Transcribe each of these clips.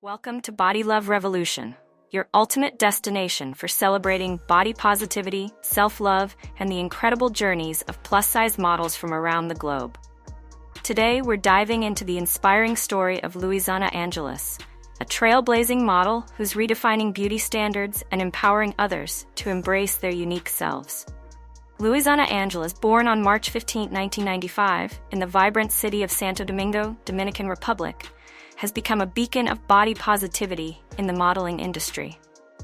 Welcome to Body Love Revolution, your ultimate destination for celebrating body positivity, self-love, and the incredible journeys of plus-size models from around the globe. Today, we're diving into the inspiring story of Luisana Angeles, a trailblazing model who's redefining beauty standards and empowering others to embrace their unique selves. Luisana Angeles, born on March 15, 1995, in the vibrant city of Santo Domingo, Dominican Republic, has become a beacon of body positivity in the modeling industry.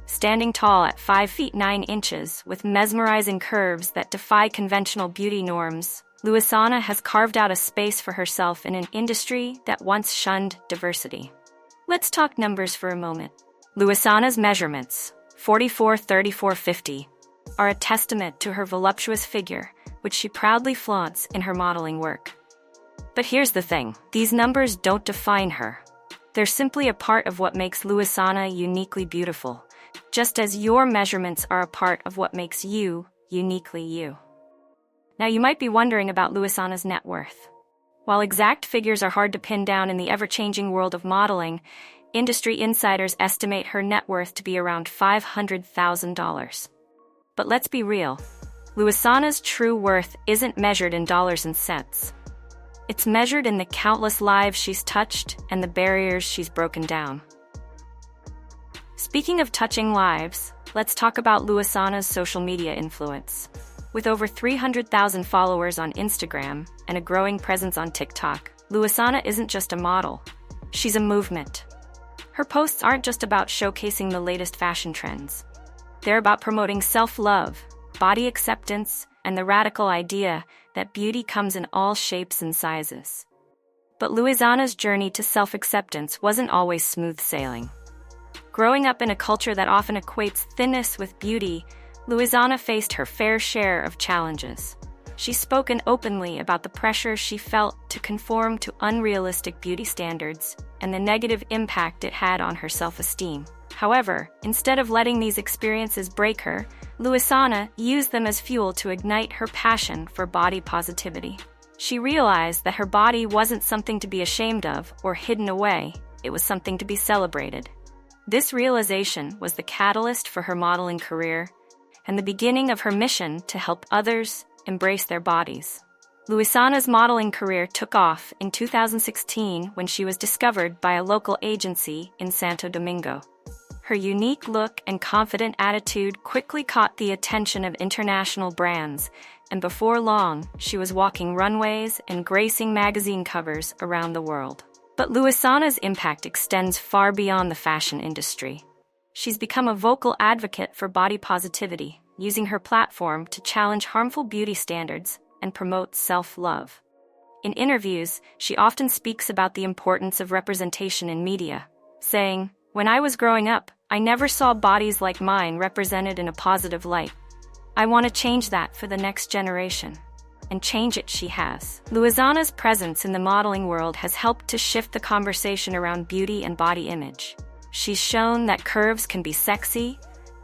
Standing tall at 5 feet 9 inches with mesmerizing curves that defy conventional beauty norms, Luisana has carved out a space for herself in an industry that once shunned diversity. Let's talk numbers for a moment. Luisana's measurements, 44-34-50, are a testament to her voluptuous figure, which she proudly flaunts in her modeling work. But here's the thing, these numbers don't define her. They're simply a part of what makes Luisana uniquely beautiful, just as your measurements are a part of what makes you uniquely you. Now you might be wondering about Luisana's net worth. While exact figures are hard to pin down in the ever-changing world of modeling, industry insiders estimate her net worth to be around $500,000. But let's be real, Luisana's true worth isn't measured in dollars and cents. It's measured in the countless lives she's touched and the barriers she's broken down. Speaking of touching lives, let's talk about Luisana's social media influence. With over 300,000 followers on Instagram and a growing presence on TikTok, Luisana isn't just a model. She's a movement. Her posts aren't just about showcasing the latest fashion trends. They're about promoting self-love, body acceptance, and the radical idea that beauty comes in all shapes and sizes. But Luisana's journey to self-acceptance wasn't always smooth sailing. Growing up in a culture that often equates thinness with beauty, Luisana faced her fair share of challenges. She's spoken openly about the pressure she felt to conform to unrealistic beauty standards and the negative impact it had on her self-esteem. However, instead of letting these experiences break her, Luisana used them as fuel to ignite her passion for body positivity. She realized that her body wasn't something to be ashamed of or hidden away, it was something to be celebrated. This realization was the catalyst for her modeling career and the beginning of her mission to help others embrace their bodies. Luisana's modeling career took off in 2016 when she was discovered by a local agency in Santo Domingo. Her unique look and confident attitude quickly caught the attention of international brands, and before long, she was walking runways and gracing magazine covers around the world. But Luisana's impact extends far beyond the fashion industry. She's become a vocal advocate for body positivity, using her platform to challenge harmful beauty standards and promote self-love. In interviews, she often speaks about the importance of representation in media, saying, "When I was growing up, I never saw bodies like mine represented in a positive light. I want to change that for the next generation." And change it she has. Luisana's presence in the modeling world has helped to shift the conversation around beauty and body image. She's shown that curves can be sexy,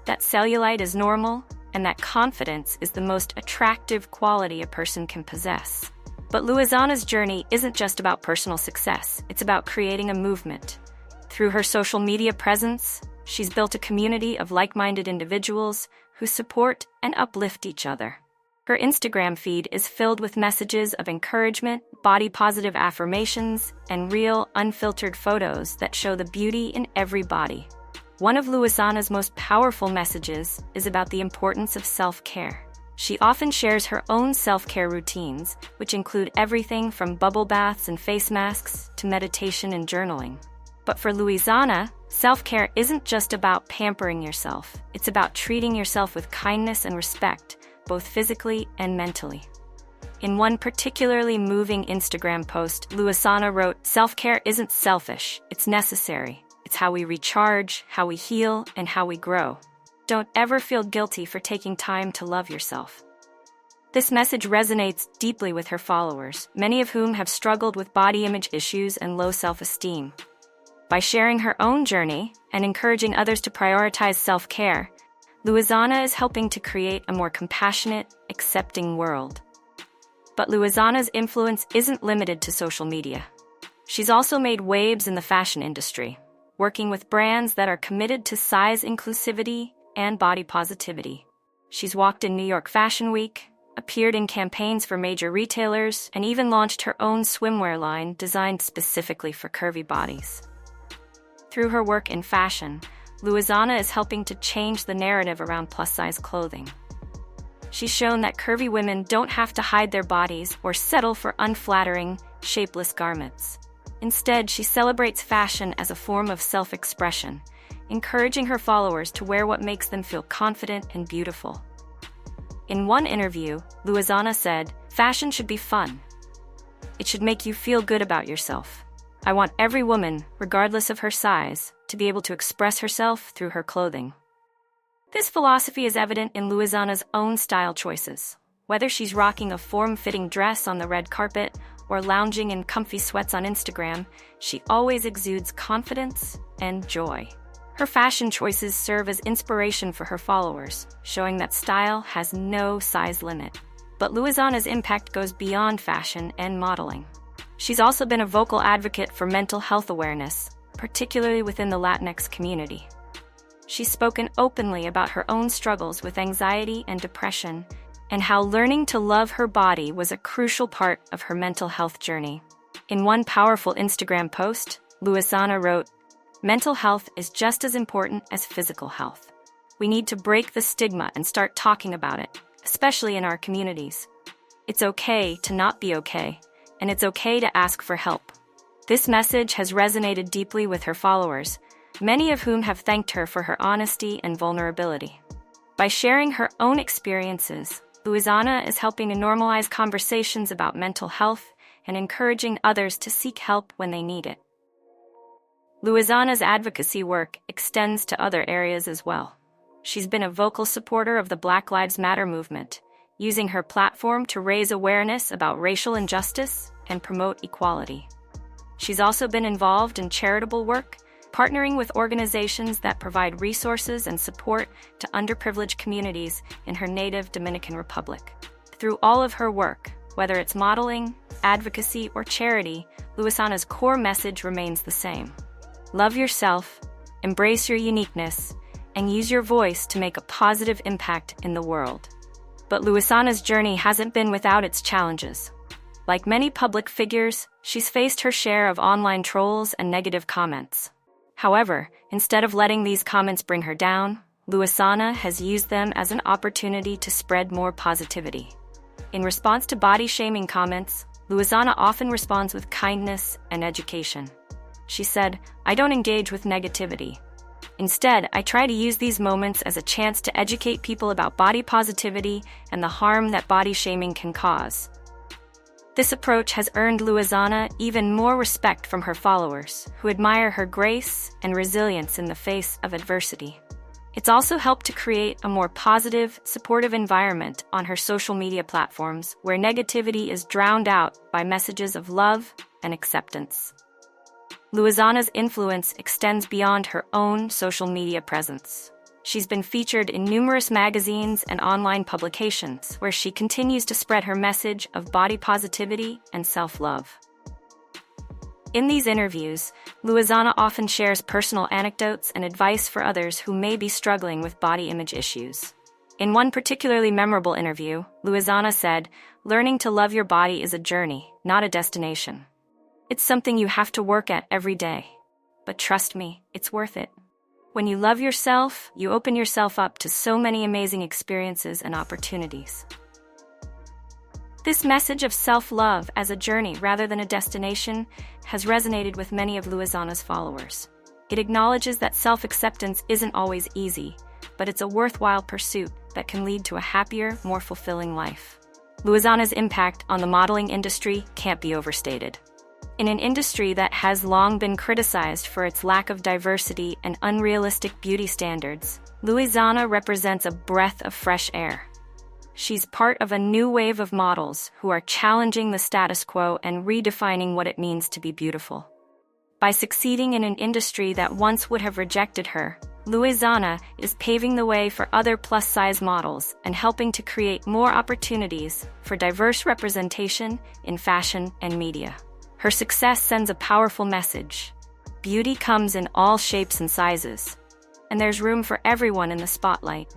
that cellulite is normal, and that confidence is the most attractive quality a person can possess. But Luisana's journey isn't just about personal success, it's about creating a movement. Through her social media presence, she's built a community of like-minded individuals who support and uplift each other. Her Instagram feed is filled with messages of encouragement, body-positive affirmations, and real, unfiltered photos that show the beauty in every body. One of Luisana's most powerful messages is about the importance of self-care. She often shares her own self-care routines, which include everything from bubble baths and face masks to meditation and journaling. But for Luisana, self-care isn't just about pampering yourself. It's about treating yourself with kindness and respect, both physically and mentally. In one particularly moving Instagram post, Luisana wrote, "Self-care isn't selfish, it's necessary. It's how we recharge, how we heal, and how we grow. Don't ever feel guilty for taking time to love yourself." This message resonates deeply with her followers, many of whom have struggled with body image issues and low self-esteem. By sharing her own journey and encouraging others to prioritize self-care, Luisana is helping to create a more compassionate, accepting world. But Luisana's influence isn't limited to social media. She's also made waves in the fashion industry. working with brands that are committed to size inclusivity and body positivity. She's walked in New York Fashion Week, appeared in campaigns for major retailers, and even launched her own swimwear line designed specifically for curvy bodies. Through her work in fashion, Louisana is helping to change the narrative around plus-size clothing. She's shown that curvy women don't have to hide their bodies or settle for unflattering, shapeless garments. Instead, she celebrates fashion as a form of self-expression, encouraging her followers to wear what makes them feel confident and beautiful. In one interview, Louisana said, "Fashion should be fun. It should make you feel good about yourself. I want every woman, regardless of her size, to be able to express herself through her clothing." This philosophy is evident in Louisana's own style choices. Whether she's rocking a form-fitting dress on the red carpet or lounging in comfy sweats on Instagram, she always exudes confidence and joy. Her fashion choices serve as inspiration for her followers, showing that style has no size limit. But Louisana's impact goes beyond fashion and modeling. She's also been a vocal advocate for mental health awareness, particularly within the Latinx community. She's spoken openly about her own struggles with anxiety and depression, and how learning to love her body was a crucial part of her mental health journey. In one powerful Instagram post, Luisana wrote, "Mental health is just as important as physical health. We need to break the stigma and start talking about it, especially in our communities. It's okay to not be okay, and it's okay to ask for help." This message has resonated deeply with her followers, many of whom have thanked her for her honesty and vulnerability. By sharing her own experiences, Louisana is helping to normalize conversations about mental health and encouraging others to seek help when they need it. Louisana's advocacy work extends to other areas as well. She's been a vocal supporter of the Black Lives Matter movement, using her platform to raise awareness about racial injustice and promote equality. She's also been involved in charitable work, partnering with organizations that provide resources and support to underprivileged communities in her native Dominican Republic. Through all of her work, whether it's modeling, advocacy, or charity, Louisana's core message remains the same. Love yourself, embrace your uniqueness, and use your voice to make a positive impact in the world. But Louisana's journey hasn't been without its challenges. Like many public figures, she's faced her share of online trolls and negative comments. However, instead of letting these comments bring her down, Louisana has used them as an opportunity to spread more positivity. In response to body-shaming comments, Louisana often responds with kindness and education. She said, "I don't engage with negativity. Instead, I try to use these moments as a chance to educate people about body positivity and the harm that body-shaming can cause." This approach has earned Louisana even more respect from her followers, who admire her grace and resilience in the face of adversity. It's also helped to create a more positive, supportive environment on her social media platforms, where negativity is drowned out by messages of love and acceptance. Louisana's influence extends beyond her own social media presence. She's been featured in numerous magazines and online publications, where she continues to spread her message of body positivity and self-love. In these interviews, Louisana often shares personal anecdotes and advice for others who may be struggling with body image issues. In one particularly memorable interview, Louisana said, "Learning to love your body is a journey, not a destination. It's something you have to work at every day. But trust me, it's worth it. When you love yourself, you open yourself up to so many amazing experiences and opportunities." This message of self-love as a journey rather than a destination has resonated with many of Louisana's followers. It acknowledges that self-acceptance isn't always easy, but it's a worthwhile pursuit that can lead to a happier, more fulfilling life. Louisana's impact on the modeling industry can't be overstated. In an industry that has long been criticized for its lack of diversity and unrealistic beauty standards, Louisana represents a breath of fresh air. She's part of a new wave of models who are challenging the status quo and redefining what it means to be beautiful. By succeeding in an industry that once would have rejected her, Louisana is paving the way for other plus-size models and helping to create more opportunities for diverse representation in fashion and media. Her success sends a powerful message. Beauty comes in all shapes and sizes, and there's room for everyone in the spotlight.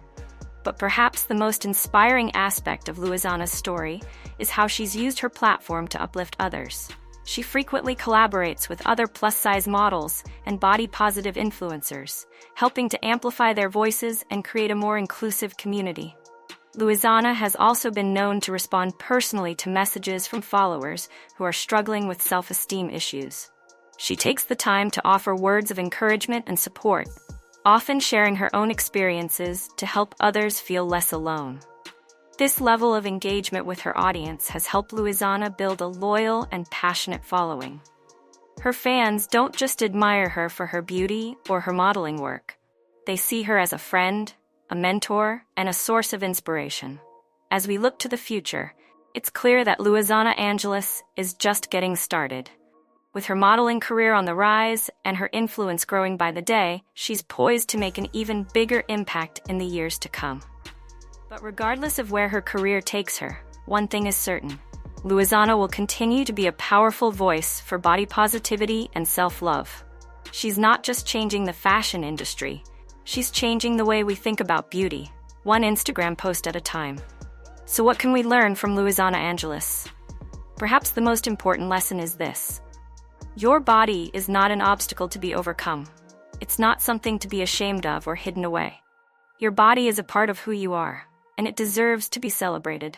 But perhaps the most inspiring aspect of Luisana's story is how she's used her platform to uplift others. She frequently collaborates with other plus-size models and body-positive influencers, helping to amplify their voices and create a more inclusive community. Luisana has also been known to respond personally to messages from followers who are struggling with self-esteem issues. She takes the time to offer words of encouragement and support, often sharing her own experiences to help others feel less alone. This level of engagement with her audience has helped Luisana build a loyal and passionate following. Her fans don't just admire her for her beauty or her modeling work. They see her as a friend, a mentor, and a source of inspiration. As we look to the future, it's clear that Luisana Angeles is just getting started. With her modeling career on the rise and her influence growing by the day, she's poised to make an even bigger impact in the years to come. But regardless of where her career takes her, one thing is certain: Luisana will continue to be a powerful voice for body positivity and self-love. She's not just changing the fashion industry, she's changing the way we think about beauty, one Instagram post at a time. So what can we learn from Luisana Angeles? Perhaps the most important lesson is this: your body is not an obstacle to be overcome. It's not something to be ashamed of or hidden away. Your body is a part of who you are, and it deserves to be celebrated.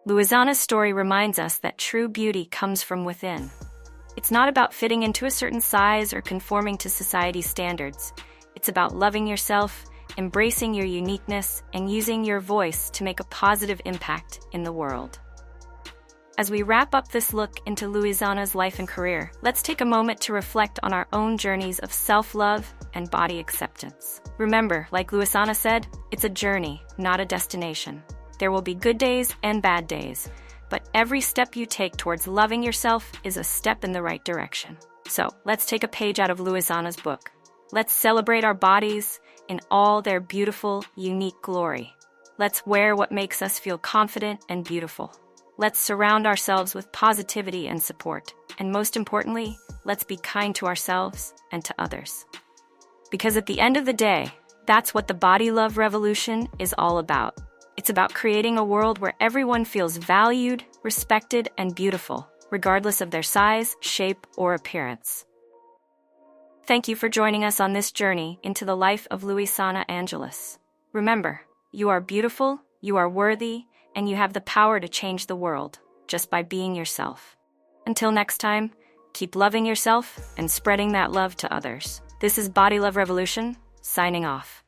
Luisana's story reminds us that true beauty comes from within. It's not about fitting into a certain size or conforming to society's standards. It's about loving yourself, embracing your uniqueness, and using your voice to make a positive impact in the world. As we wrap up this look into Luisana's life and career, let's take a moment to reflect on our own journeys of self-love and body acceptance. Remember, like Luisana said, it's a journey, not a destination. There will be good days and bad days, but every step you take towards loving yourself is a step in the right direction. So, let's take a page out of Luisana's book. Let's celebrate our bodies in all their beautiful, unique glory. Let's wear what makes us feel confident and beautiful. Let's surround ourselves with positivity and support. And most importantly, let's be kind to ourselves and to others. Because at the end of the day, that's what the body love revolution is all about. It's about creating a world where everyone feels valued, respected, and beautiful, regardless of their size, shape, or appearance. Thank you for joining us on this journey into the life of Luisana Angeles. Remember, you are beautiful, you are worthy, and you have the power to change the world just by being yourself. Until next time, keep loving yourself and spreading that love to others. This is Body Love Revolution, signing off.